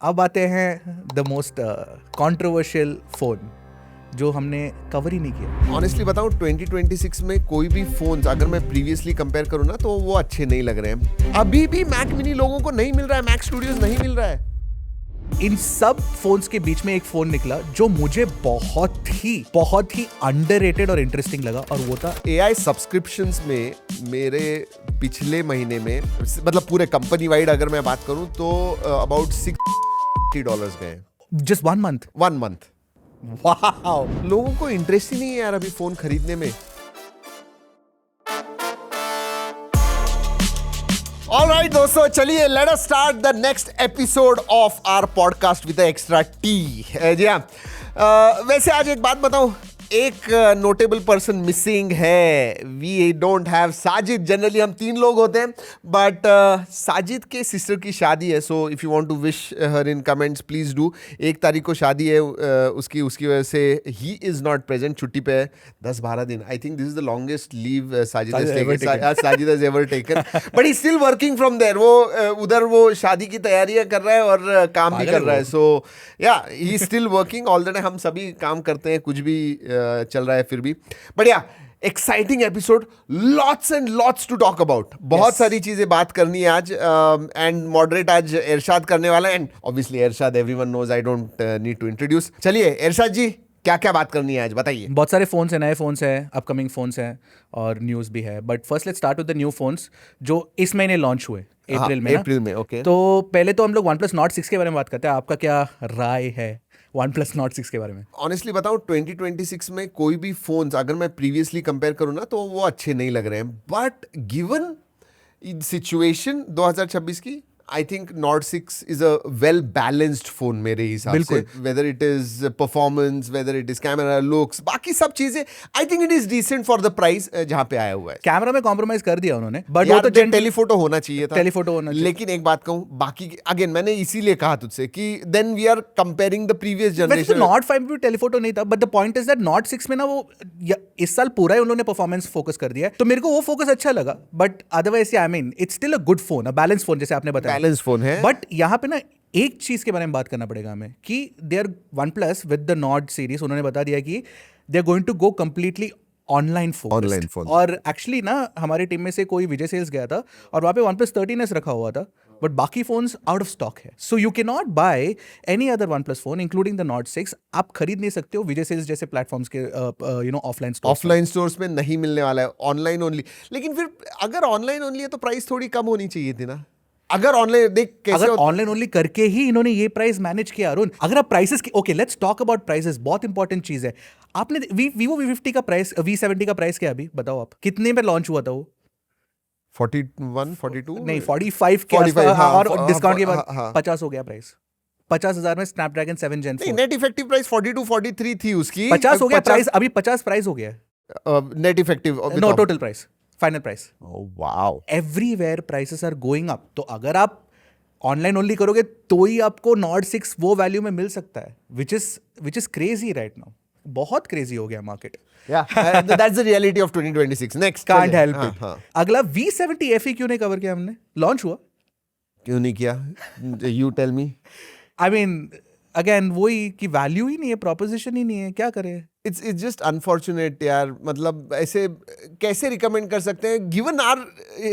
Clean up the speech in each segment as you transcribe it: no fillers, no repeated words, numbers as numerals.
अब आते हैं द मोस्ट कंट्रोवर्शियल फोन जो हमने कवर ही नहीं किया। ऑनेस्टली बताऊं 2026 में कोई भी फोन्स अगर मैं प्रीवियसली कंपेयर करूं ना तो वो अच्छे नहीं लग रहे हैं। अभी भी मैक मिनी लोगों को नहीं मिल रहा है, मैक स्टूडियोज नहीं मिल रहा है। इन सब फोन्स के बीच में एक फोन निकला जो मुझे बहुत ही अंडररेटेड और इंटरेस्टिंग लगा और वो था AI सब्सक्रिप्शंस में मेरे पिछले महीने में मतलब पूरे कंपनी वाइड अगर मैं बात करूं तो अबाउट $60 गए। Just 1 month. 1 मंथ। वाओ, लोगों को इंटरेस्ट ही नहीं है यार अभी फोन खरीदने में। ऑलराइट दोस्तों, चलिए let us start the next episode of our podcast with extra tea. जी हाँ, वैसे आज एक बात बताऊं, एक नोटेबल पर्सन मिसिंग है। We don't have Sajid. Generally हम 3 लोग होते हैं बट साजिद के सिस्टर की शादी है, so if you want to wish her in comments please do. 1 तारीख को शादी है उसकी वजह से ही इज नॉट प्रेजेंट, छुट्टी पे है 10-12 दिन। I think this is the longest leave Sajid has ever taken but he still working from there. वो उधर वो शादी की तैयारियां कर रहा है और काम भी कर रहा है। सो या he is still working all the time. हम सभी काम करते हैं, कुछ भी चल रहा है फिर भी। But yeah exciting episode, lots and lots to talk about. बहुत सारी चीजें बात करनी है आज एंड मॉडरेट आज इरशाद करने वाला है। And obviously Irshad everyone knows, I don't need to introduce. चलिए इरशाद जी, क्या क्या बात करनी है आज बताइए। बहुत सारे फोन्स हैं, नए फोन्स हैं, अपकमिंग फोन्स हैं और न्यूज़ भी है। But first let's start with the new phones जो इस महीने लॉन्च हुए अप्रैल में। अप्रैल में, ओके। तो पहले तो हम लोग OnePlus Nord 6 के बारे में बात करते हैं। आपका क्या राय है OnePlus Nord 6 के बारे में? ऑनेस्टली बताऊं 2026 में कोई भी फोन्स अगर मैं प्रीवियसली कंपेयर करूं ना तो वो अच्छे नहीं लग रहे हैं। बट गिवन सिचुएशन 2026 की, I think Nord 6 is a well balanced phone मेरे हिसाब से। Whether it is performance, whether it is camera, looks, बाकी सब चीजें, I think it is decent for the price जहां पे आया हुआ है। कैमरा में कॉम्प्रोमाइज कर दिया उन्होंने, बट वो तो टेलीफोटो होना चाहिए था। टेलीफोटो होना चाहिए। लेकिन एक बात कहूं, बाकी अगेन मैंने इसीलिए कहा तुझसे कि then we are comparing the previous generation. Nord 5 भी टेलीफोटो नहीं था, but the point is that Nord 6 में ना वो इस साल पूरा ही उन्होंने परफॉर्मेंस फोकस कर दिया है, तो मेरे को वो फोकस अच्छा लगा। But otherwise I mean it's still a good phone, a balance phone, जैसे आपने बताया बैलेंस फोन है। बट यहाँ पे ना एक चीज के बारे में बात करना पड़ेगा हमें कि there OnePlus with the Nord series उन्होंने बता दिया कि they are going to go completely online phone. और एक्चुअली ना हमारी टीम में से कोई विजय सेल्स गया था और वहाँ पे OnePlus 13s रखा हुआ था, बट बाकी फोन्स आउट ऑफ स्टॉक है। So you can not by any other OnePlus phone including the Nord 6। आप खरीद नहीं सकते हो विजय सेल्स जैसे प्लेटफॉर्म्स के ऑफलाइन स्टोर्स में नहीं मिलने वाला है, ऑनलाइन ओनली। लेकिन फिर अगर ऑनलाइन ओनली है तो प्राइस थोड़ी कम होनी चाहिए थी ना। अगर ऑनलाइन देख कैसे, अगर ऑनलाइन ओनली करके ही इन्होंने ये प्राइस मैनेज किया अरुण। अगर आप प्राइसेस की, okay let's talk about prices, बहुत इंपॉर्टेंट चीज है। आपने Vivo V50 का प्राइस, V70 का प्राइस क्या अभी बताओ आप, कितने में लॉन्च हुआ था वो? 41, 42 नहीं 45 के 45, आसपास, हाँ, और डिस्काउंट के बाद हाँ। 50 हो गया प्राइस। 50,000 में Snapdragon 7 Gen 4। Net effective price 42, 43 थी उसकी। 50 हो गया प्राइस, अभी 50 प्राइस हो गया। Net effective, no, total price, final price. Wow, everywhere prices are going up. तो अगर आप ऑनलाइन ओनली करोगे तो ही आपको Nord 6 वो वैल्यू में मिल सकता है, which is crazy right now. बहुत क्रेजी हो गया market. That's the reality of 2026। Next, can't help it. अगला V70 FE क्यों नहीं कवर किया हमने? लॉन्च हुआ क्यों नहीं किया? You tell me. I mean again वही कि वैल्यू ही नहीं है, प्रोपोजिशन ही नहीं है, क्या करें? इट्स जस्ट अनफॉर्चुनेट यार। मतलब ऐसे कैसे रिकमेंड कर सकते हैं गिवन आर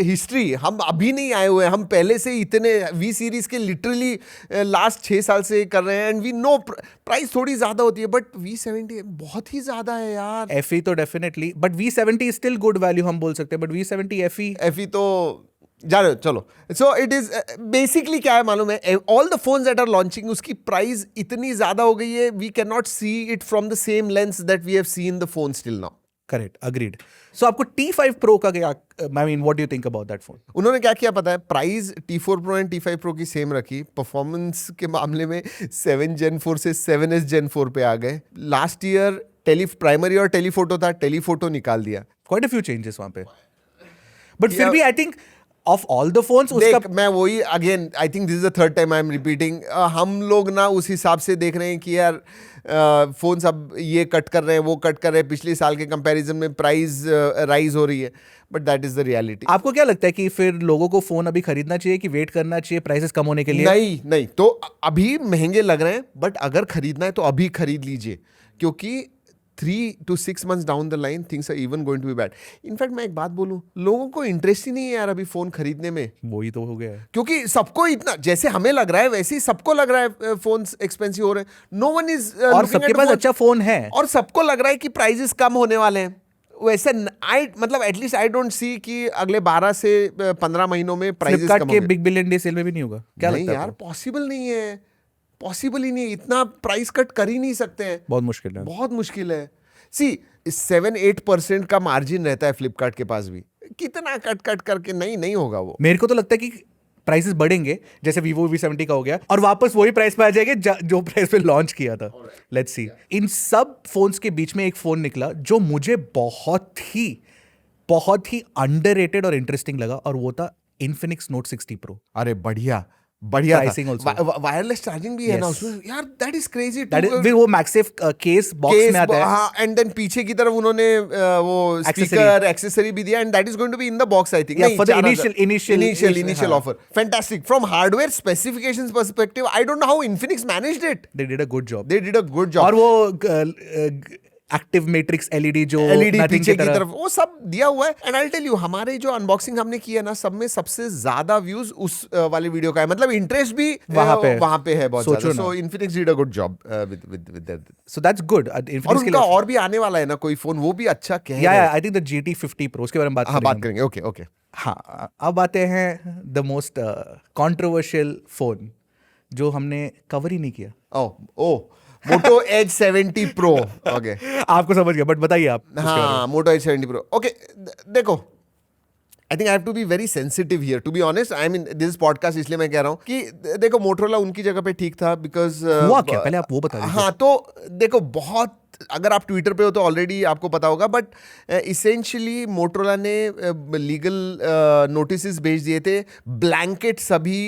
हिस्ट्री। हम अभी नहीं आए हुए हैं, हम पहले से इतने V सीरीज के लिटरली लास्ट 6 साल से कर रहे हैं एंड वी नो प्राइस थोड़ी ज्यादा होती है, बट V70 बहुत ही ज्यादा है यार। FE तो definitely, but V70 is still good value हम बोल सकते हैं, बट V70 FE तो जा रहे हो, चलो। सो इट इज बेसिकली क्या है मालूम है, all the phones that are launching उसकी प्राइस इतनी ज्यादा हो गई है, we can not see it from the same lens that we have seen the phone still now. Correct, agreed. So आपको T5 Pro का क्या, I mean what do you think about that phone? उन्होंने क्या किया पता है, price T4 Pro and T5 Pro की same रखी, परफॉर्मेंस के मामले में 7 Gen 4 से 7S Gen 4 पे आ गए। लास्ट ईयर प्राइमरी और टेलीफोटो था, टेलीफोटो निकाल दिया। क्वाइट अ फ्यू चेंजेस वहां पे, बट फिर भी I think of all the phones उसका देख मैं वही again I think this is the third time I am repeating, हम लोग ना उस हिसाब से देख रहे हैं कि यार फोन सब ये कट कर रहे हैं वो कट कर रहे हैं, पिछले साल के कंपैरिजन में प्राइस राइज हो रही है, but that is the reality. आपको क्या लगता है कि फिर लोगों को फोन अभी खरीदना चाहिए कि वेट करना चाहिए प्राइसेस कम होने के लिए? नहीं नहीं, तो अभी महंगे लग रहे हैं, बट अगर खरीदना है तो अभी खरीद लीजिए, क्योंकि 3 to 6 months down the line things are even going to be bad. In fact मैं एक बात बोलूं, लोगों को इंटरेस्ट ही नहीं है यार अभी फोन खरीदने में, वही तो हो गया है। क्योंकि सबको इतना जैसे हमें लग रहा है वैसे ही सबको लग रहा है फोन्स एक्सपेंसिव हो रहे हैं, नो वन इज और सबके पास अच्छा फोन है, और सबको लग रहा है कि प्राइजेस कम होने वाले हैं। वैसे आई मतलब एटलीस्ट आई डोंट सी कि अगले 12 से 15 महीनों में प्राइजेस कम फ्लिपकार्ट के होंगे। बिग बिलियन डे सेल में भी नहीं होगा क्या? नहीं लगता है यार, आपको? पॉसिबल नहीं है, पॉसिबल ही नहीं है, इतना प्राइस कट कर ही नहीं सकते हैं, बहुत मुश्किल है। बहुत मुश्किल है। सी 7-8% का मार्जिन रहता है फ्लिपकार्ट के पास भी, कितना कट कट करके नहीं होगा वो। मेरे को तो लगता है कि प्राइसेस बढ़ेंगे, जैसे Vivo V70 का हो गया, और वापस वही प्राइस पे आ जाएंगे जो प्राइस पे लॉन्च किया था। Let's see. इन सब फोन्स के बीच में एक फोन निकला जो मुझे बहुत ही अंडररेटेड और इंटरेस्टिंग लगा, और वो था Infinix Note 60 Pro। अरे बढ़िया बढ़िया Pricing also। वायरलेस चार्जिंग भी है ना Yes। उसमें यार, दैट इज क्रेजी। फिर वो मैक्सेफ केस बॉक्स में आता है, हाँ, एंड देन पीछे की तरफ उन्होंने वो स्पीकर एक्सेसरी भी दिया, and that is going to be in the box I think. Yeah, for the initial initial offer. Fantastic from hardware specifications perspective. I don't know how Infinix managed it. they did a good job। They did a good job. और वो active matrix LED जो LED nothing पीछे की की तरह, तरफ वो सब दिया हुआ है। एंड आई टेल यू, हमारे जो अनबॉक्सिंग हमने किया ना, सब में सबसे ज्यादा व्यूज उस वाले वीडियो का है, मतलब इंटरेस्ट भी वहां पे है बहुत ज्यादा। So Infinix did a good job with that. So that's good. और उनका और भी आने वाला है ना कोई फोन, वो भी अच्छा कह रहे हैं। I think the GT50 Pro, उसके बारे में बात करेंगे। Okay okay. हाँ, अब आते हैं द मोस्ट कंट्रोवर्शियल फोन जो हमने कवर ही नहीं किया। ओ मोटो एज 70 प्रो। ओके, आपको समझ गया, बट बताइए आप। हाँ, मोटो एज 70 प्रो। ओके, देखो I think I have to be very sensitive here, to be honest. I mean this podcast इसलिए मैं कह रहा हूँ कि देखो मोटरोला उनकी जगह पे ठीक था, बिकॉज हुआ क्या पहले आप वो बता दीजिए। हाँ, तो देखो बहुत, अगर आप ट्विटर पे हो तो ऑलरेडी आपको पता होगा, बट इसेंशियली मोटरोला ने लीगल नोटिस भेज दिए थे ब्लैंकेट सभी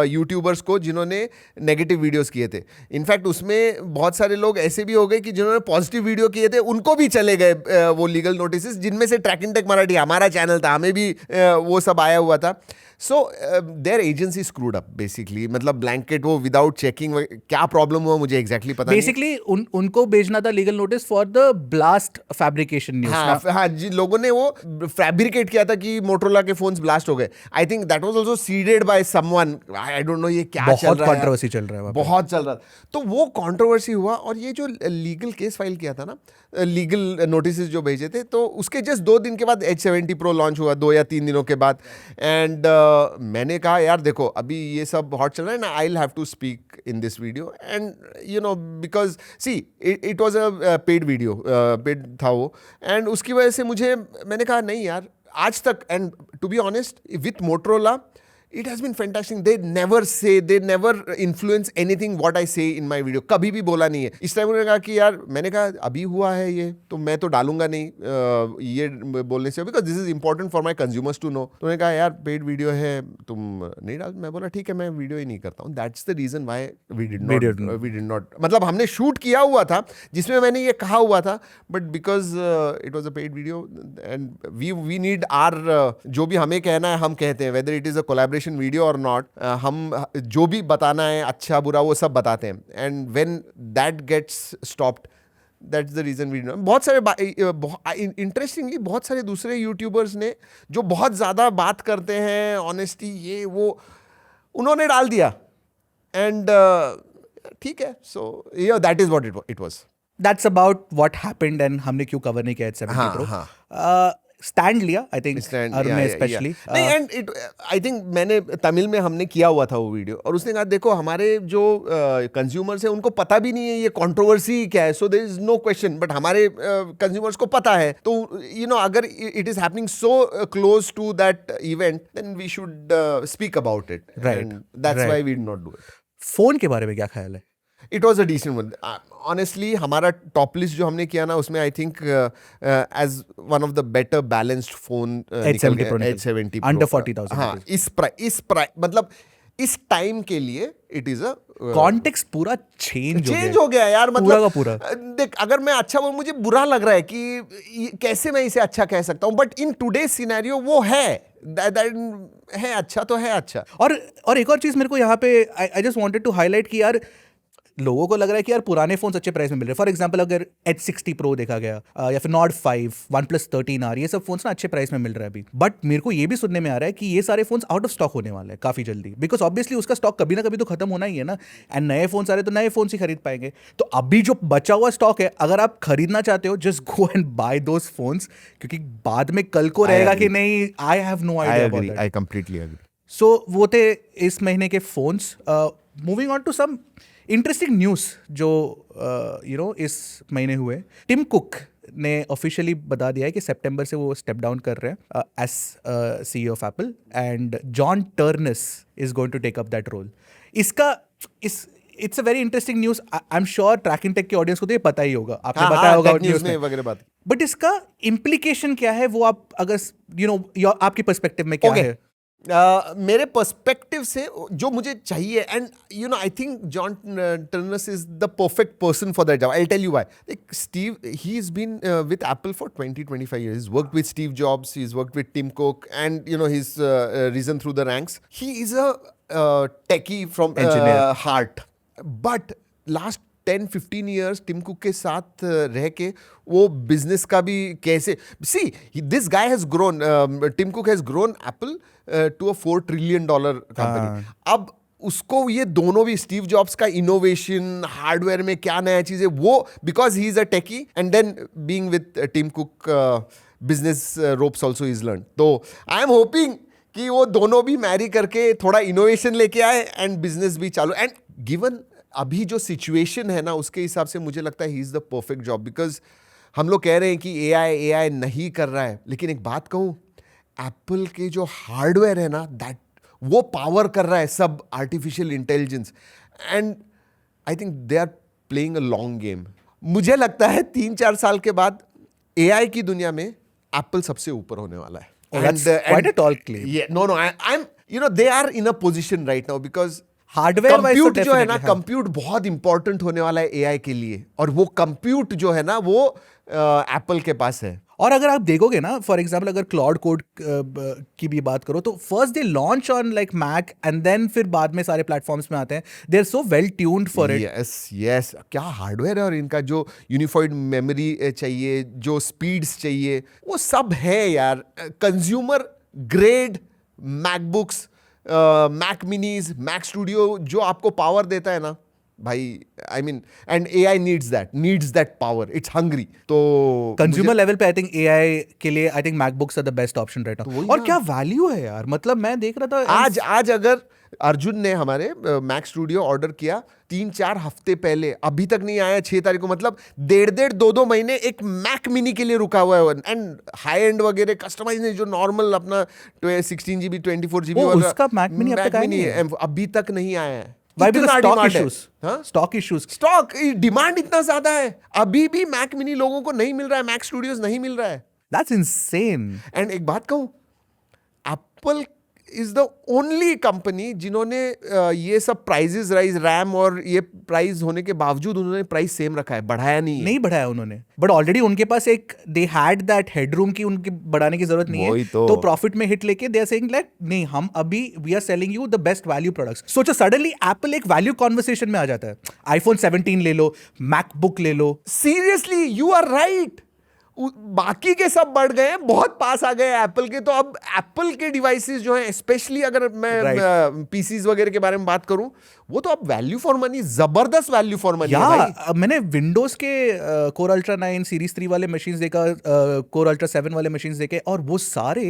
यूट्यूबर्स को जिन्होंने नेगेटिव वीडियोस किए थे। इनफैक्ट उसमें बहुत सारे लोग ऐसे भी हो गए कि जिन्होंने पॉजिटिव वीडियो किए थे उनको भी चले गए वो लीगल नोटिस, जिनमें से ट्रैक इन टेक मराठी हमारा चैनल था, हमें भी वो सब आया हुआ था। So their agency screwed up basically, मतलब ब्लैंकेट वो विदाउट चेकिंग, क्या प्रॉब्लम हुआ मुझे एग्जैक्टली पता नहीं। बेसिकली उनको भेजना था legal notice for the blast fabrication news. हाँ, जिन लोगों ने वो फैब्रिकेट किया था कि मोटरोला के फोन्स ब्लास्ट हो गए, I think that was also seeded by someone. I don't no ये क्या चल रहा है, बहुत कंट्रोवर्सी चल रहा है, बहुत चल रहा। तो वो कंट्रोवर्सी हुआ, और ये जो लीगल केस फाइल किया था ना, लीगल नोटिस जो भेजे थे, तो उसके जस्ट 2 दिन के बाद H70 Pro लॉन्च हुआ, 2 या 3 दिनों के बाद। एंड मैंने कहा यार देखो अभी ये सब हॉट चल रहा है ना, I will have to speak in this video, and you know because see it was a paid video, paid था वो, एंड उसकी वजह से मैंने कहा नहीं यार आज तक, and to be honest with Motorola it has been fantastic. They never influence anything what I say in my video. कभी भी बोला नहीं है। इस टाइम उन्होंने कहा कि यार, मैंने कहा अभी हुआ है ये तो मैं तो डालूंगा नहीं ये बोलने से, because this is important for my consumers to know. तो उन्होंने कहा यार पेड वीडियो है तुम नहीं डाल। मैं बोला ठीक है, मैं वीडियो ही नहीं करता हूँ। That's the reason why we did not, मतलब हमने शूट किया हुआ था जिसमें मैंने ये कहा हुआ था, but because it was a paid video and we need are जो भी हमें कहना है हम कहते हैं, whether it is a collaboration video और नॉट, हम जो भी बताना है अच्छा बुरा वो सब बताते हैं, and when that gets stopped, that's the reason we don't. बहुत सारे इंटरेस्टिंगली बहुत सारे दूसरे यूट्यूबर्स ने जो बहुत ज़्यादा बात करते हैं ऑनेस्टी ये वो, उन्होंने डाल दिया, एंड ठीक है, so that is what it was. That's about what happened, and हमने क्यों कवर नहीं किया H70 Pro। स्टैंड लिया आई थिंक अरुण ने स्पेशली। नहीं, एंड इट आई थिंक मैंने तमिल में हमने किया हुआ था वो वीडियो, और उसने कहा देखो हमारे जो कंज्यूमर्स हैं उनको पता भी नहीं है ये कंट्रोवर्सी क्या है, so there is no question, but हमारे कंज्यूमर्स को पता है। तो यू नो अगर it is happening so close to that event, then we should speak about it, right, that's why we did not do it. Phone के बारे में क्या ख्याल है? It was a decent one honestly. हमारा top list जो हमने किया ना उसमें I think as one of the better balanced phone H70 Pro निकल H70 Pro. Under 40,000 हाँ, इस प्राइस मतलब इस टाइम के लिए इट इज अ कॉन्टेक्स्ट पूरा चेंज हो गया यार. मतलब पूरा का पूरा. देख, अगर मैं अच्छा बोलूं, मुझे बुरा लग रहा है कि कैसे मैं इसे अच्छा कह सकता हूं, बट इन टुडे सिनेरियो वो है अच्छा तो है अच्छा. और एक और चीज मेरे को यहाँ पे I just wanted to highlight कि यार लोगों को लग रहा है कि यार पुराने फोन्स अच्छे प्राइस में मिल रहे हैं. फॉर एग्जांपल अगर H60 Pro देखा गया या फिर Nord 5, OnePlus 13R, ये सब फोन्स ना अच्छे प्राइस में मिल रहा है अभी. बट मेरे को ये भी सुनने में आ रहा है कि ये सारे फोन्स आउट ऑफ स्टॉक होने वाले हैं काफी जल्दी, बिकॉज ऑब्वियसली उसका स्टॉक कभी ना कभी तो खत्म होना ही है ना. एंड नए फोन्स आ रहे तो नए फोन्स ही खरीद पाएंगे. तो अभी जो बचा हुआ स्टॉक है, अगर आप खरीदना चाहते हो, just go and buy those phones, क्योंकि बाद में कल को रहेगा कि नहीं. I have no idea about that. I completely agree. So वो थे इस महीने के phones. Moving on to some interesting news जो इस महीने हुए. टिम कुक ने ऑफिशियली बता दिया है कि सितंबर से वो स्टेप डाउन कर रहे हैं as CEO of Apple, and John Ternus is going to take up that role. It's a very interesting news. I am sure tracking tech के ऑडियंस को तो ये पता ही होगा, आपने बताया होगा न्यूज़ में वगैरह बात. बट इसका इम्प्लीकेशन क्या है, वो आप अगर आपके पर्सपेक्टिव में क्या है? मेरे पर्सपेक्टिव से जो मुझे चाहिए, and I think John Ternus is the perfect person for that job. I tell you why. Steve, he is been with Apple for 20-25 years. He's worked with Steve Jobs, he's worked with Tim Cook, and he's risen through the ranks. He is a techie from heart, but last 10-15 years Tim Cook के साथ रह के वो business का भी कैसे, see this guy has grown, Tim Cook has grown Apple to a $4 trillion company. अब उसको ये दोनों भी, स्टीव जॉब्स का इनोवेशन, हार्डवेयर में क्या नया चीज है, वो because he is a techie, and then being with Tim Cook business ropes also is learn. तो आई एम होपिंग कि वो दोनों भी मैरी करके थोड़ा इनोवेशन लेके आए एंड बिजनेस भी चालू. एंड गिवन अभी जो सिचुएशन है ना, उसके हिसाब से मुझे लगता है he is the perfect job. Because हम लोग कह रहे हैं कि AI नहीं कर रहा है, लेकिन एक बात कहूं, एप्पल के जो हार्डवेयर है ना, दैट वो पावर कर रहा है सब artificial intelligence, and I think they are playing a long game. मुझे लगता है 3-4 साल के बाद AI की दुनिया में एप्पल सबसे ऊपर होने वाला है. Quite a tall claim. Yeah, no, I'm they are in a position right now because hardware compute जो है ना, कंप्यूट बहुत इंपॉर्टेंट होने वाला है AI के लिए, और वो कंप्यूट जो है ना वो एप्पल के पास है. और अगर आप देखोगे ना, फॉर एग्जांपल अगर क्लाउड कोड की भी बात करो, तो first they launch on like Mac, and then फिर बाद में सारे प्लेटफॉर्म्स में आते हैं. They are so well tuned for it. Yes, क्या हार्डवेयर है, और इनका जो यूनिफाइड मेमोरी चाहिए, जो स्पीड्स चाहिए, वो सब है यार. Consumer grade MacBooks, Mac minis, Mac Studio जो आपको पावर देता है ना भाई, I mean, and AI needs that power, it's hungry. तो कंज्यूमर लेवल पे आई थिंक AI के लिए I think MacBooks are the best option right now. और क्या वैल्यू है यार, मतलब मैं देख रहा था आज अगर अर्जुन ने हमारे मैक स्टूडियो ऑर्डर किया 3-4 हफ्ते पहले, अभी तक नहीं आया 6 तारीख को, मतलब 1.5-2 महीने एक मैक मिनी के लिए रुका हुआ है. एंड हाई एंड वगैरह कस्टमाइज नहीं, जो नॉर्मल अपना 16 GB 24 GB वाला उसका मैक मिनी अभी तक नहीं आया है. स्टॉक इश्यूज, डिमांड इतना ज्यादा है, अभी भी मैक मिनी लोगों को नहीं मिल रहा है, मैक स्टूडियोज नहीं मिल रहा है. That's insane. एंड एक बात कहूं, Apple is the only company जिन्होंने ये सब प्राइजेस राइज, रैम और ये प्राइस होने के बावजूद उन्होंने प्राइस सेम रखा है, बढ़ाया नहीं बढ़ाया उन्होंने. बट ऑलरेडी उनके पास एक दे हैड दैट हेडरूम की उनकी बढ़ाने की जरूरत नहीं है. तो प्रॉफिट में हिट लेके दे आर सेइंग लाइक नहीं, हम अभी we are selling you the best value products. सोचो सडनली एप्पल एक वैल्यू कॉन्वर्सेशन में आ जाता है. iPhone 17 ले लो, मैकबुक ले लो. Seriously, you are right. बाकी के सब बढ़ गए, बहुत पास आ गए एप्पल के. तो अब एप्पल के डिवाइसेस जो हैं, स्पेशली अगर मैं पीसीज वगैरह के बारे में बात करूं, वो तो अब वैल्यू फॉर मनी, जबरदस्त वैल्यू फॉर मनी है भाई. मैंने विंडोज के कोर अल्ट्रा 9 सीरीज 3 वाले मशीन्स देखा, कोर अल्ट्रा 7 वाले मशीन्स देखे, और वो सारे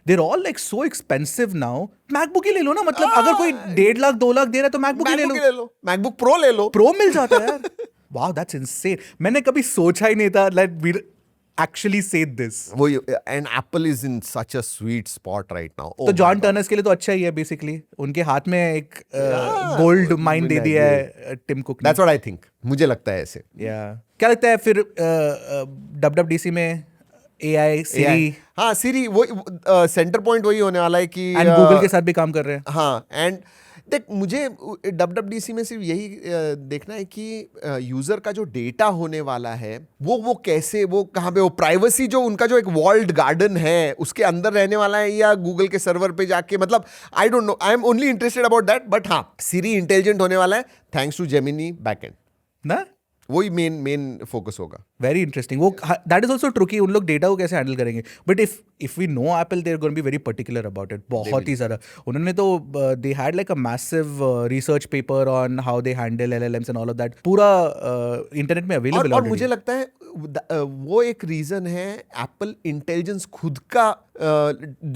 they are all like so expensive now. MacBook ही ले लो ना, मतलब अगर कोई 1.5 लाख 2 लाख दे रहा है तो मैकबुक ही ले लो. मैकबुक प्रो ले लो, प्रो मिल जाता है यार. Wow, that's insane. मैंने कभी सोचा ही नहीं था लाइक actually say this. वो and Apple is in such a sweet spot right now. तो जॉन टर्नर्स के लिए तो अच्छा ही है बेसिकली, उनके हाथ में एक गोल्ड माइन दे दिया है टिम कुक ने. That's what I think. मुझे लगता है ऐसे. क्या लगता है फिर WWDC में AI Siri? हाँ, Siri वो सेंटर पॉइंट वही होने वाला है कि एंड गूगल के साथ भी काम कर रहे हैं. हाँ, एंड देख मुझे WWDC में सिर्फ यही देखना है कि यूजर का जो डेटा होने वाला है वो कैसे, वो कहाँ पे, वो प्राइवेसी जो उनका जो एक वॉल्ड गार्डन है उसके अंदर रहने वाला है या गूगल के सर्वर पे जाके, मतलब I don't know, I am only interested about that. But हाँ, Siri इंटेलिजेंट होने वाला है थैंक्स टू जेमिनी बैकएंड ना, वही मेन फोकस होगा. Very interesting. वो दैट इज ऑल्सो ट्रू कि उन लोग डेटा को कैसे हैंडल करेंगे. But if we know Apple, they are going be very particular about it. बहुत ही ज़्यादा उन्होंने तो they had like a massive research paper on how they handle LLMs and all of that. पूरा internet में available. और मुझे लगता है वो एक रीजन है एप्पल इंटेलिजेंस खुद का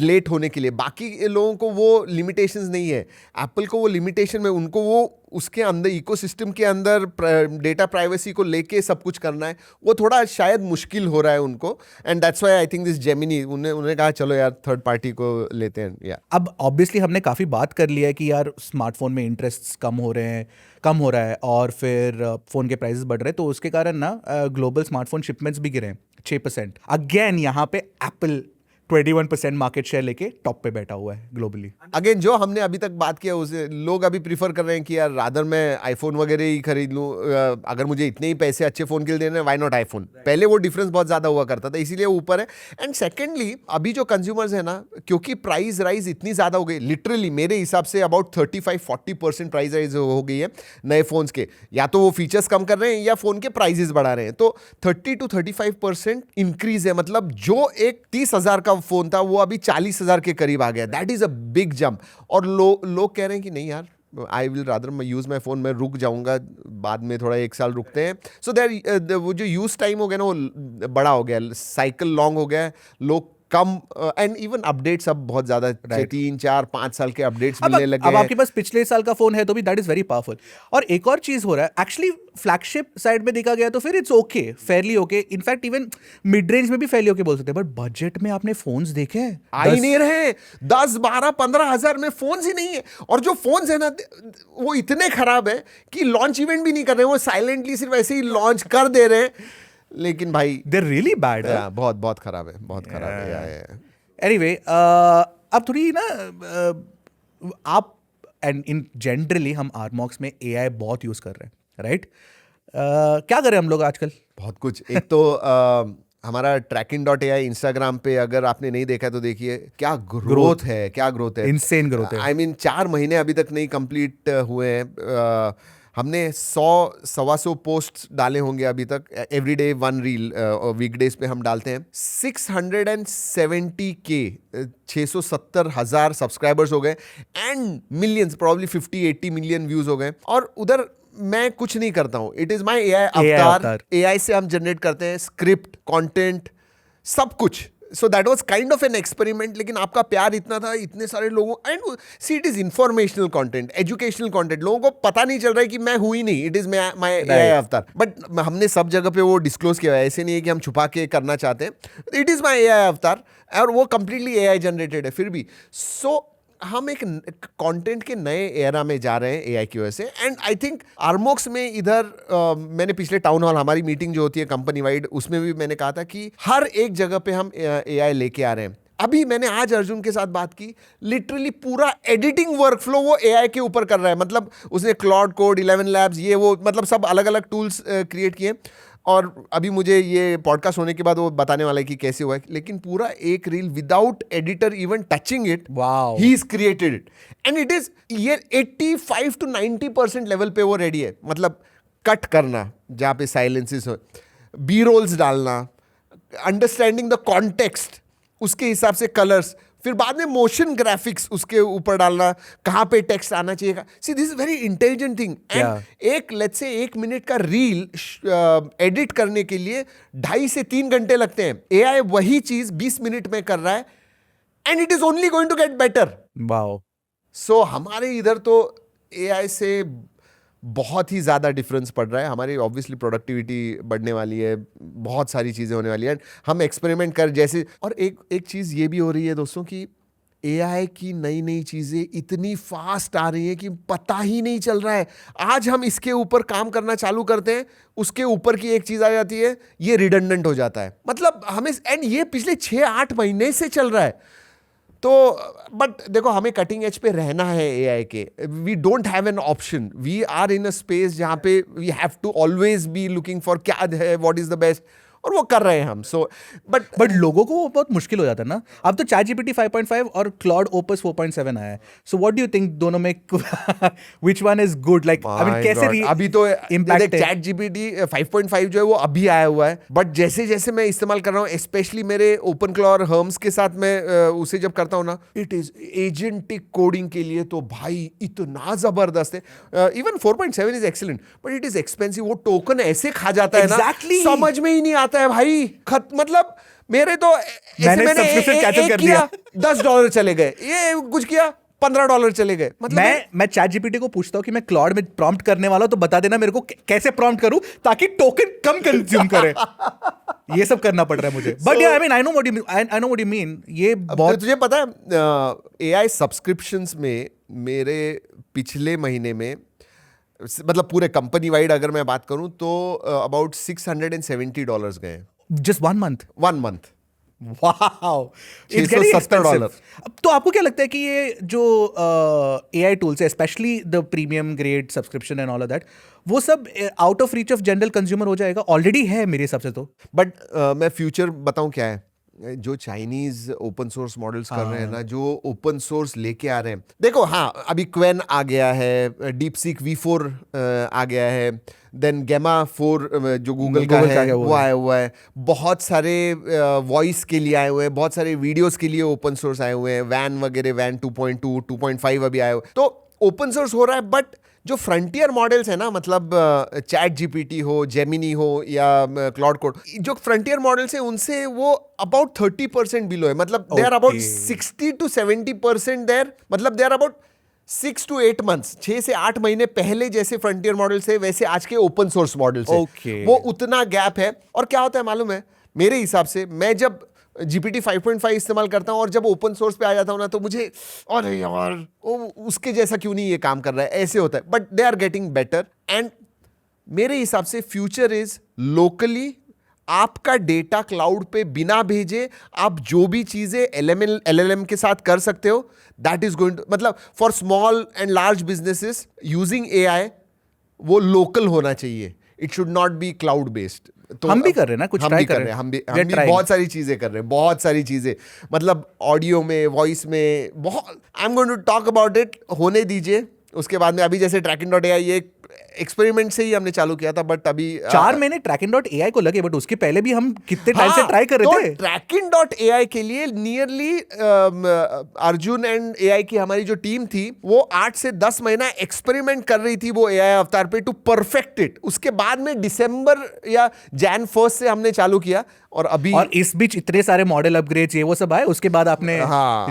लेट होने के लिए. बाकी लोगों को वो लिमिटेशंस नहीं है, एप्पल को वो लिमिटेशन में, उनको वो उसके अंदर इकोसिस्टम के अंदर डेटा प्राइवेसी को लेके सब कुछ करना है, वो थोड़ा शायद मुश्किल हो रहा है उनको. And that's why I think this Gemini, उन्होंने कहा चलो यार थर्ड पार्टी को लेते हैं. या अब ऑब्वियसली हमने काफ़ी बात कर लिया है कि यार स्मार्टफोन में इंटरेस्ट कम हो रहा है और फिर फ़ोन के प्राइसेस बढ़ रहे हैं, तो उसके कारण ना ग्लोबल स्मार्टफोन शिपमेंट्स भी गिरे हैं 6%. अगेन यहाँ पे एप्पल 21% मार्केट शेयर लेके टॉप पे बैठा हुआ है ग्लोबली. अगेन जो हमने अभी तक बात किया उसे लोग अभी प्रीफर कर रहे हैं कि यार रादर मैं आईफोन वगैरह ही खरीद लूँ, अगर मुझे इतने ही पैसे अच्छे फ़ोन के लिए देने, व्हाई नॉट आईफोन. पहले वो डिफरेंस बहुत ज़्यादा हुआ करता था, इसीलिए ऊपर है. एंड सेकेंडली अभी जो कंज्यूमर्स है ना, क्योंकि प्राइस राइज इतनी ज़्यादा हो गई, लिटरली मेरे हिसाब से अबाउट 35-40% प्राइस राइज हो गई है नए फ़ोन्स के. या तो वो फीचर्स कम कर रहे हैं या फ़ोन के प्राइजेस बढ़ा रहे हैं, तो 30-35% इंक्रीज है. मतलब जो एक 30,000 का फ़ोन था वो अभी 40,000 के करीब आ गया. That is a big jump. और लोग कह रहे हैं कि नहीं यार, आई विल रादर मैं यूज़ माई फोन, मैं रुक जाऊंगा, बाद में थोड़ा 1 साल रुकते हैं. सो देयर वो जो यूज़ टाइम हो गया ना वो बड़ा हो गया, साइकिल लॉन्ग हो गया, लोग कम, एंड इवन अपडेट्स अब बहुत ज्यादा 3-4-5 साल के अपडेट्स मिलने लगे. अब आपके पास पिछले साल का फोन है तो भी दैट इज वेरी पावरफुल. और एक और चीज हो रहा है एक्चुअली, फ्लैगशिप साइड में देखा गया तो फिर it's okay, Fairlie okay. In fact even mid range में भी फेयरली ओके बोल सकते हैं. बट बजट में आपने फोन्स देखे हैं, आ ही नहीं रहे. 10-12-15 हजार में फोन्स ही नहीं है. और जो फोन्स है ना वो इतने खराब है कि लॉन्च इवेंट भी नहीं कर रहे, वो साइलेंटली सिर्फ ऐसे ही लॉन्च कर दे रहे हैं. लेकिन भाई दे रियली बैड. बहुत खराब है, बहुत खराब है. एनीवे, अब थोड़ी ना आप एंड इन जनरली हम आर्मॉक्स में AI बहुत यूज कर रहे हैं, राइट? क्या करें हम लोग आजकल? बहुत कुछ. एक तो हमारा tracking.ai इंस्टाग्राम पे अगर आपने नहीं देखा तो देखिए, क्या ग्रोथ है, क्या ग्रोथ है, इनसेन ग्रोथ है. आई मीन 4 महीने अभी तक नहीं कंप्लीट हुए हैं. हमने 100-125 पोस्ट डाले होंगे अभी तक. एवरीडे 1 रील वीकडेज पे हम डालते हैं. 670K 670,000 सब्सक्राइबर्स हो गए and millions, probably 50-80 million views हो गए. और उधर मैं कुछ नहीं करता हूँ, इट इज माई AI अवतार. AI से हम जनरेट करते हैं स्क्रिप्ट, कंटेंट, सब कुछ. So that was kind of an experiment. लेकिन आपका प्यार इतना था, इतने सारे लोगों, and see it is informational content, educational content. लोगों को पता नहीं चल रहा है कि मैं हूं ही नहीं, इट इज माय AI अवतार. बट हमने सब जगह पे वो डिस्क्लोज किया है, ऐसे नहीं है कि हम छुपा के करना चाहते हैं. इट इज माय AI अवतार और वो कंप्लीटली AI जनरेटेड है फिर भी. सो हम एक कंटेंट के नए एरा में जा रहे हैं AI की वजह से. एंड आई थिंक आर्मॉक्स में इधर मैंने पिछले टाउन हॉल, हमारी मीटिंग जो होती है कंपनी वाइड, उसमें भी मैंने कहा था कि हर एक जगह पे हम AI लेके आ रहे हैं. अभी मैंने आज अर्जुन के साथ बात की, लिटरली पूरा एडिटिंग वर्कफ्लो वो AI के ऊपर कर रहा है. मतलब उसने क्लाउड कोड, 11 लैब्स, ये वो, मतलब सब अलग अलग टूल्स क्रिएट किए. और अभी मुझे ये पॉडकास्ट होने के बाद वो बताने वाला है कि कैसे हुआ है. लेकिन पूरा एक reel without editor even touching it, wow, he is created it. And it is ये 85-90% लेवल पे वो रेडी है. मतलब कट करना जहाँ पे साइलेंसेस हो, बी रोल्स डालना, अंडरस्टैंडिंग द कॉन्टेक्स्ट, उसके हिसाब से कलर्स, फिर बाद में मोशन ग्राफिक्स उसके ऊपर डालना, कहाँ पे टेक्स्ट आना चाहिए. See this is very intelligent thing. And एक लेट्स से 1 मिनट का रील एडिट करने के लिए 2.5 से 3 घंटे लगते हैं. AI वही चीज 20 मिनट में कर रहा है and it is only going to get better. Wow. So हमारे इधर तो AI से बहुत ही ज़्यादा डिफरेंस पड़ रहा है. हमारी ऑब्वियसली प्रोडक्टिविटी बढ़ने वाली है, बहुत सारी चीज़ें होने वाली हैं. हम एक्सपेरिमेंट कर जैसे, और एक चीज़ ये भी हो रही है दोस्तों कि AI की नई नई चीज़ें इतनी फास्ट आ रही हैं कि पता ही नहीं चल रहा है. आज हम इसके ऊपर काम करना चालू करते हैं, उसके ऊपर की एक चीज़ आ जाती है, ये रिडंडेंट हो जाता है. मतलब हमें, एंड ये पिछले 6-8 महीने से चल रहा है. तो बट देखो, हमें कटिंग एज पे रहना है AI के. We don't have an option. We are in a space जहाँ पे we have to always be looking for क्या है, व्हाट इज द बेस्ट, और वो कर रहे हैं हम. सो बट लोगों को वो बहुत मुश्किल हो जाता है ना. अब तो ChatGPT 5.5 और Claude Opus 4.7 आया है. So what do you think दोनों में which one is good? Like I mean कैसे अभी तो इम्पैक्ट है? ChatGPT 5.5 जो है वो अभी आया हुआ है, बट जैसे जैसे मैं इस्तेमाल कर रहा हूँ, स्पेशली मेरे OpenClaw और Herms के साथ मैं उसे जब करता हूँ ना, इट इज एजेंटिक कोडिंग के लिए तो भाई इतना जबरदस्त है. Even 4.7 is excellent, but it is expensive. वो टोकन ऐसे खा जाता है ना, Exactly. समझ में ही नहीं आता है भाई. मतलब मेरे तो मैंने subscription cancel कर दिया. $10 चले गए, ये कुछ किया $15 चले गए. मतलब मैं ChatGPT को पूछता हूँ कि मैं क्लॉड में प्रॉम्प्ट करने वाला हूँ, तो बता देना मेरे को कैसे प्रॉम्प्ट करूँ ताकि टोकन कम कंज्यूम करे. ये सब करना पड़ रहा है मुझे. But I mean I know what you mean. ये बहुत, तुझे पता है AI सब्सक्रिप्शंस में मेरे पिछले महीने में, मतलब पूरे कंपनी वाइड अगर मैं बात करूं तो अबाउट $670 गए. Just 1 month. 1 month. Wow, it's getting $670. अब तो आपको क्या लगता है कि ये जो AI टूल्स है, specially the premium grade subscription and all of that, वो सब out of reach of general consumer हो जाएगा? ऑलरेडी है मेरे हिसाब से तो. बट मैं फ्यूचर बताऊं क्या है. जो चाइनीज ओपन सोर्स मॉडल्स कर रहे हैं ना, जो ओपन सोर्स लेके आ रहे हैं, देखो हाँ, अभी क्वेन आ गया है, DeepSeek V4 आ गया है, देन Gemma 4 जो गूगल का है वो आया हुआ है. बहुत सारे वॉइस के लिए आए हुए हैं, बहुत सारे वीडियोस के लिए ओपन सोर्स आए हुए हैं. वैन वगैरह, वैन 2.2, 2.5 अभी आए हुए. तो ओपन सोर्स हो रहा है. बट जो फ्रंटियर मॉडल्स है ना, मतलब ChatGPT हो, Gemini हो या Claude Code, जो फ्रंटियर मॉडल्स है उनसे वो अबाउट 30% बिलो है. मतलब they are about 60 to 70% there. मतलब they are about 6 to 8 months, 6 से 8 महीने पहले जैसे फ्रंटियर मॉडल्स है वैसे आज के ओपन सोर्स मॉडल्स है. वो उतना गैप है. और क्या होता है मालूम है, मेरे हिसाब से मैं जब GPT 5.5 इस्तेमाल करता हूँ और जब ओपन सोर्स पे आ जाता हूँ ना, तो मुझे अरे यार उसके जैसा क्यों नहीं ये काम कर रहा है, ऐसे होता है. But they are getting better. And मेरे हिसाब से फ्यूचर इज लोकली. आपका डेटा क्लाउड पे बिना भेजे आप जो भी चीजें LLM के साथ कर सकते हो, दैट इज गोइंग टू, मतलब for small and large businesses using AI, वो लोकल होना चाहिए. It should not be cloud based. तो हम भी कर रहे हैं ना, कुछ ट्राई कर रहे हैं. हम भी बहुत सारी चीजें कर रहे हैं, बहुत सारी चीजें. मतलब ऑडियो में, वॉइस में, बहुत. I am going to talk about it. होने दीजिए, उसके बाद में. अभी जैसे Tracking.ai ये एक्सपेरिमेंट से ही हमने चालू किया था, बट अभी 4 महीने Tracking.ai को लगे, बट उसके पहले भी हम कितने टाइम से ट्राई कर रहे थे. तो Tracking.ai के लिए नियरली अर्जुन एंड AI की हमारी जो टीम थी वो 8 से 10 महीना एक्सपेरिमेंट कर रही थी वो AI अवतार पे, टू परफेक्ट इट. उसके बाद में दिसंबर या Jan 1 से हमने चालू किया. और अभी, और इस बीच इतने सारे मॉडल अपग्रेड्स ये वो सब आए, उसके बाद आपने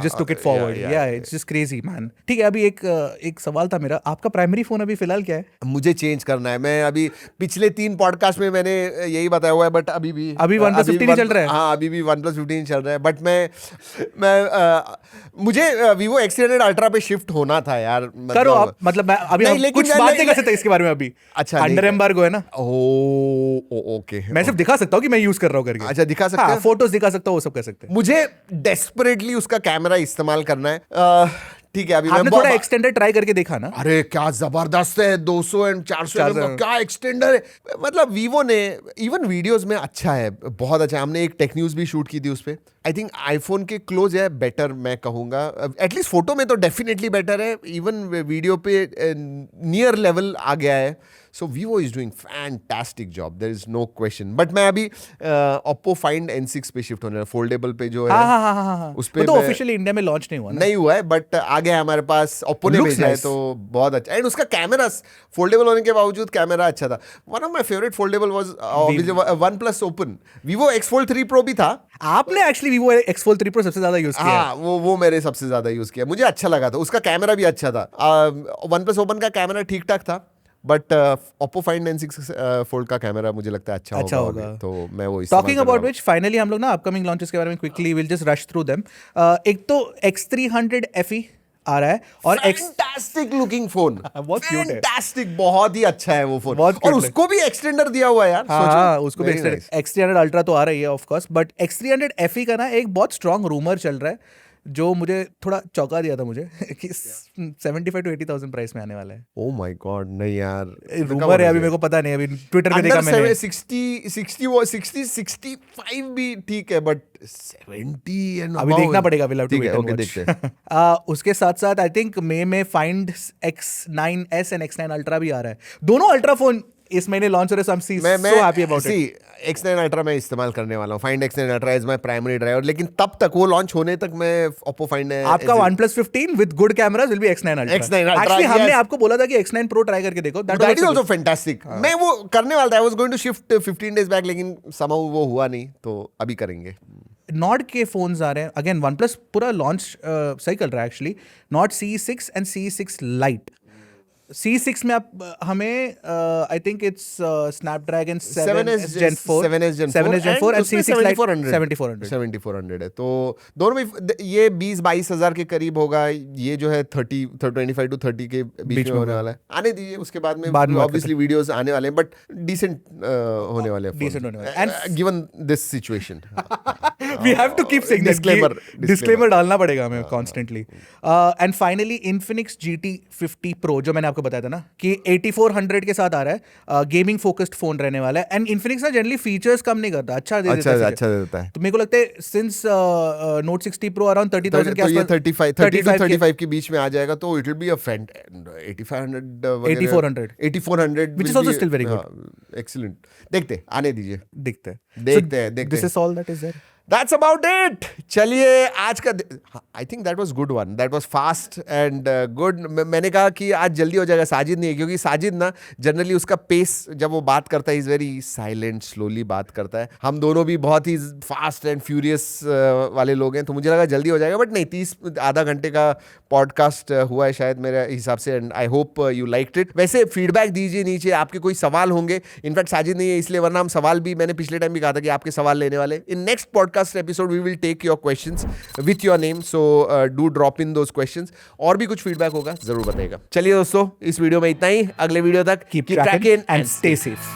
जस्ट टुक इट फॉरवर्ड. या इट्स जस्ट क्रेजी मैन. ठीक है, अभी एक सवाल था मेरा. आपका प्राइमरी फोन अभी फिलहाल क्या है? मुझे चेंज करना है. मैं अभी पिछले 3 पॉडकास्ट में मैंने यही बताया हुआ है, बट अभी OnePlus 15 ही चल रहा है. हाँ, अभी भी OnePlus 15 चल रहा है. बट मुझे Vivo X300 Ultra पे शिफ्ट होना था यार. करो आप. मतलब मैं अभी नहीं, कुछ बात नहीं कर सकता इसके बारे में अभी. अच्छा, अंडर एम्बार्गो है ना. ओके. मैं सिर्फ दिखा सकता हूँ कि मैं यूज कर रहा हूँ करके. अच्छा, दिखा सकते हैं, फोटोज दिखा सकता हूँ, वो सब कर सकते हैं. मुझे डेस्परेटली उसका कैमरा इस्तेमाल करना है. ठीक है, अभी आपने थोड़ा एक्सटेंडर ट्राई करके देखा ना? अरे क्या जबरदस्त है. 200 एंड 400 क्या एक्सटेंडर है. मतलब वीवो ने इवन वीडियोस में अच्छा है, बहुत अच्छा है. हमने एक टेक न्यूज भी शूट की थी उस पे. आई थिंक आईफोन के क्लोज है, बेटर मैं कहूंगा. एटलीस्ट फोटो में तो डेफिनेटली बेटर है. इवन वीडियो पे नियर लेवल आ गया है. So Vivo is doing fantastic job. There is no question. But मैं अभी Oppo Find N6 पे शिफ्ट होने, फोल्डेबल पे जो है. हाँ. उस पे तो ऑफिशियली इंडिया में लॉन्च नहीं हुआ ना? नहीं हुआ है, बट आ गया हमारे पास. Oppo ने भेजा है, तो बहुत अच्छा. एंड उसका कैमरा फोल्डेबल होने के बावजूद कैमरा अच्छा था. One of my favourite foldable was OnePlus Open. Vivo X Fold 3 Pro भी था. आपने actually Vivo X Fold 3 Pro सबसे ज्यादा यूज किया. हाँ, वो मेरे सबसे ज्यादा यूज किया. मुझे अच्छा लगा था, उसका कैमरा भी अच्छा था. OnePlus Open का कैमरा ठीक ठाक था. But Oppo Find N6 Fold का कैमरा मुझे लगता है अच्छा होगा अभी, तो मैं वो टॉकिंग अबाउट विच फाइनली हम लोग ना अपकमिंग लॉन्चेस के बारे में quickly will just rush through them. एक तो X300 FE आ रहा है और फैंटास्टिक लुकिंग फोन, बहुत क्यूट है, फैंटास्टिक, बहुत ही अच्छा है वो फोन, बहुत और उसको भी एक्सटेंडर दिया हुआ है यार. हाँ, उसको भी X300 अल्ट्रा तो आ रही है of course, but X300 FE का ना एक बहुत स्ट्रॉन्ग रूमर चल रहा है जो मुझे थोड़ा चौंका दिया था मुझे कि 75 to 80,000 प्राइस में आने वाला है. ओ माय गॉड, नहीं यार, रूमर है, अभी मेरे को पता नहीं, अभी ट्विटर पे देखा मैंने. 65 भी ठीक है, बट 70 एंड अभी देखना पड़ेगा, will have to wait and watch. देखते हैं. उसके साथ साथ आई थिंक मई में find X9s and X9 ultra भी आ रहा है. दोनों अल्ट्रा फोन इस महीने लॉन्च हो रहे हैं, so I'm so happy about it. X9 Ultra मैं इस्तेमाल करने वाला हूँ. Find X9 Ultra is my primary driver, लेकिन तब तक वो लॉन्च होने तक मैं Oppo Find आपका OnePlus 15 with good cameras will be X9 Ultra. Actually हमने आपको बोला था कि X9 Pro ट्राई करके देखो. That is also fantastic. मैं वो करने वाला था. I was going to shift 15 days back, लेकिन somehow वो हुआ नहीं, तो अभी करेंगे. नॉर्ड के फोन्स आ रहे हैं अगेन. OnePlus पूरा लॉन्च सही कर रहा है actually. Nord CE6 and CE6 Lite. C6 में आप हमें I think it's Snapdragon 7S Gen 4 and C6 Lite 7400 है. तो दोनों में ये 20-22 हजार के करीब होगा. ये जो है 25 to 30 के बीच में होने वाला है. आने दीजिए, उसके बाद में ऑब्वियसली वीडियोस आने वाले हैं, बट डिसेंट होने वाले हैं. डिसेंट होने वाले हैं. And given this situation we have to keep saying disclaimer डालना पड़ेगा हमें constantly. And finally Infinix GT 50 Pro, जो मैंने आपको बताया था ना कि 8400 के साथ आ रहा है. गेमिंग फोकस्ड फोन रहने वाला है. एंड Infinix ना जनरली फीचर्स कम नहीं करता, अच्छा दे देता है. तो मेरे को लगता है सिंस Note 60 Pro अराउंड 30,000 के आसपास, 35 के बीच में आ जाएगा, तो it will be a 8400 which is also still very good. Excellent. देखते, आने दीजिए, देखते. This is all that is there. That's about it. चलिए आज का I think that was good one. That was fast and good. मैंने कहा कि आज जल्दी हो जाएगा. साजिद नहीं है, क्योंकि साजिद ना जनरली उसका पेस जब वो बात करता है इज वेरी साइलेंट, स्लोली बात करता है. हम दोनों भी बहुत ही फास्ट एंड फ्यूरियस वाले लोग हैं, तो मुझे लगा जल्दी हो जाएगा, बट नहीं, आधा घंटे का पॉडकास्ट हुआ है शायद मेरे हिसाब से. And I hope you liked it. वैसे फीडबैक दीजिए नीचे, आपके कोई सवाल होंगे. इनफैक्ट साजिद नहीं है इसलिए, वरना हम सवाल भी, मैंने पिछले टाइम भी कहा था कि आपके सवाल लेने वाले. In next podcast episode we will take your questions with your name, so do drop in those questions. और भी कुछ फीडबैक होगा जरूर बताइएगा. चलिए दोस्तों, इस वीडियो में इतना ही. अगले वीडियो तक keep trekking and stay safe.